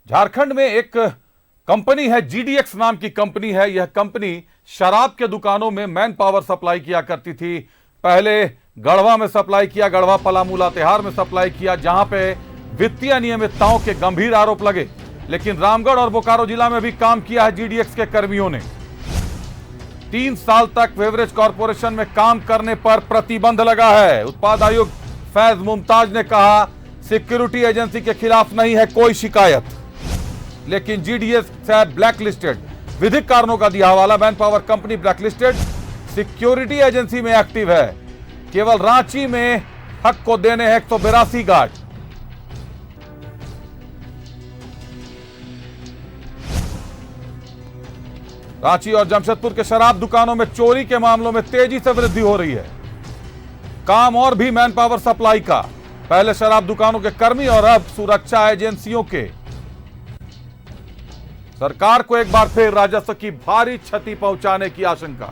झारखंड में एक कंपनी है, जीडीएक्स नाम की कंपनी है। यह कंपनी शराब के दुकानों में मैन पावर सप्लाई किया करती थी। पहले गढ़वा में सप्लाई किया, गढ़वा, पलामू, लातेहार में सप्लाई किया, जहां पे वित्तीय अनियमितताओं के गंभीर आरोप लगे। लेकिन रामगढ़ और बोकारो जिला में भी काम किया है जीडीएक्स के कर्मियों ने। 3 साल तक बेवरेज कॉरपोरेशन में काम करने पर प्रतिबंध लगा है। उत्पाद आयुक्त फैज मुमताज ने कहा, सिक्योरिटी एजेंसी के खिलाफ नहीं है कोई शिकायत, लेकिन जीडीएक्स है ब्लैकलिस्टेड। विधिक कारणों का दिया हवाला, man power company blacklisted, security agency में एक्टिव है। केवल रांची में हक को देने हैं 182 गार्ड। रांची और जमशेदपुर के शराब दुकानों में चोरी के मामलों में तेजी से वृद्धि हो रही है। काम और भी मैन पावर सप्लाई का, पहले शराब दुकानों के कर्मी और अब सुरक्षा एजेंसियों के। सरकार को एक बार फिर राजस्व की भारी क्षति पहुंचाने की आशंका।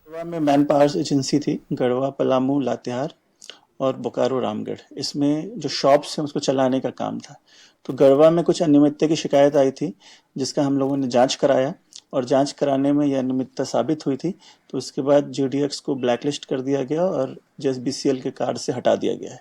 गढ़वा में मैन पावर एजेंसी थी, गढ़वा, पलामू, लातेहार और बोकारो, रामगढ़। इसमें जो शॉप्स हैं उसको चलाने का काम था। तो गढ़वा में कुछ अनियमितता की शिकायत आई थी, जिसका हम लोगों ने जांच कराया और जांच कराने में यह अनियमितता साबित हुई थी। तो उसके बाद जीडीएक्स को ब्लैकलिस्ट कर दिया गया और जेएसबीसीएल के कार्ड से हटा दिया गया है।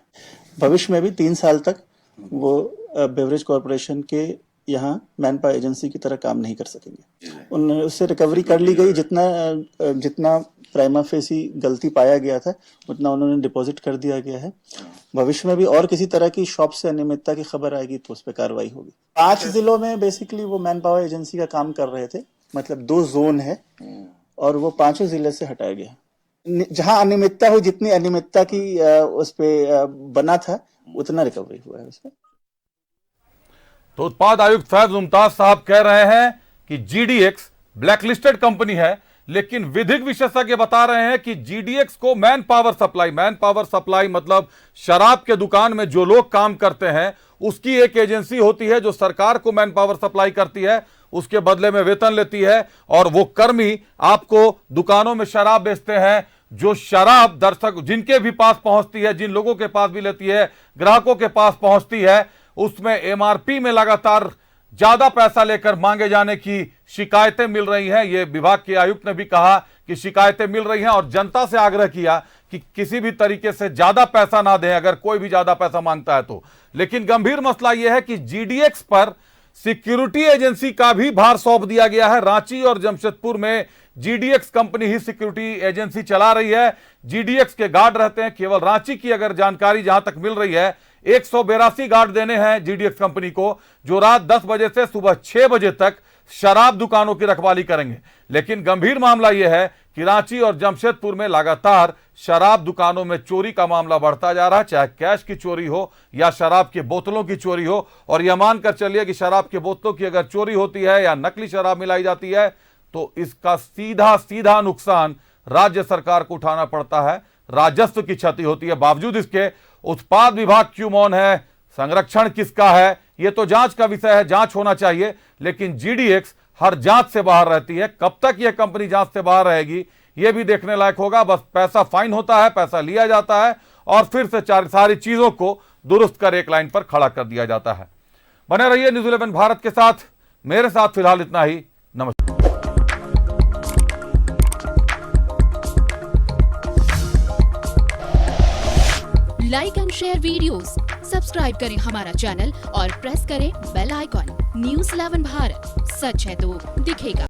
भविष्य में भी 3 साल तक वो बेवरेज कॉरपोरेशन के यहाँ मैन पावर एजेंसी की तरह काम नहीं कर सकेंगे। उन्होंने उससे रिकवरी कर ली गई, जितना प्राइमा फेसी गलती पाया गया था उतना उन्होंने डिपॉजिट कर दिया गया है। भविष्य में भी और किसी तरह की शॉप से अनियमितता की खबर आएगी तो उस पर कार्रवाई होगी। 5 जिलों में बेसिकली वो मैन पावर एजेंसी का काम कर रहे थे, मतलब 2 जोन है और वो 5 जिले से हटाया गया। जहां अनियमितता हुई, जितनी अनियमितता की उस पे बना था उतना रिकवरी हुआ है उसमें। तो उत्पाद आयुक्त फैज मुमताज साहब कह रहे हैं कि जीडीएक्स ब्लैकलिस्टेड कंपनी है, लेकिन विधिक विशेषज्ञ बता रहे हैं कि जीडीएक्स को मैन पावर सप्लाई मतलब शराब के दुकान में जो लोग काम करते हैं उसकी एक एजेंसी होती है जो सरकार को मैन पावर सप्लाई करती है, उसके बदले में वेतन लेती है और वो कर्मी आपको दुकानों में शराब बेचते हैं। जो शराब दर्शक जिनके भी पास पहुंचती है, जिन लोगों के पास भी लेती है, ग्राहकों के पास पहुंचती है, उसमें एमआरपी में लगातार ज्यादा पैसा लेकर मांगे जाने की शिकायतें मिल रही हैं। ये विभाग के आयुक्त ने भी कहा कि शिकायतें मिल रही हैं और जनता से आग्रह किया कि किसी भी तरीके से ज्यादा पैसा ना दें अगर कोई भी ज्यादा पैसा मांगता है तो। लेकिन गंभीर मसला यह है कि जीडीएक्स पर सिक्योरिटी एजेंसी का भी भार सौंप दिया गया है। रांची और जमशेदपुर में जीडीएक्स कंपनी ही सिक्योरिटी एजेंसी चला रही है। जीडीएक्स के गार्ड रहते हैं। केवल रांची की अगर जानकारी जहां तक मिल रही है, 182 गार्ड देने हैं जीडीएक्स कंपनी को, जो रात 10 बजे से सुबह 6 बजे तक शराब दुकानों की रखवाली करेंगे। लेकिन गंभीर मामला यह है कि रांची और जमशेदपुर में लगातार शराब दुकानों में चोरी का मामला बढ़ता जा रहा है, चाहे कैश की चोरी हो या शराब की बोतलों की चोरी हो। और यह मानकर चलिए कि शराब की बोतलों की अगर चोरी होती है या नकली शराब मिलाई जाती है तो इसका सीधा नुकसान राज्य सरकार को उठाना पड़ता है, राजस्व की क्षति होती है। बावजूद इसके उत्पाद विभाग क्यों मौन है, संरक्षण किसका है, यह तो जांच का विषय है, जांच होना चाहिए। लेकिन जीडीएक्स हर जांच से बाहर रहती है। कब तक यह कंपनी जांच से बाहर रहेगी यह भी देखने लायक होगा। बस पैसा फाइन होता है, पैसा लिया जाता है और फिर से सारी चीजों को दुरुस्त कर एक लाइन पर खड़ा कर दिया जाता है। बने रहिए न्यूज़ 11 भारत के साथ। मेरे साथ फिलहाल इतना ही। नमस्कार। Like and share videos, subscribe करें हमारा चैनल और प्रेस करें बेल आइकॉन। न्यूज़ 11 भारत, सच है तो दिखेगा।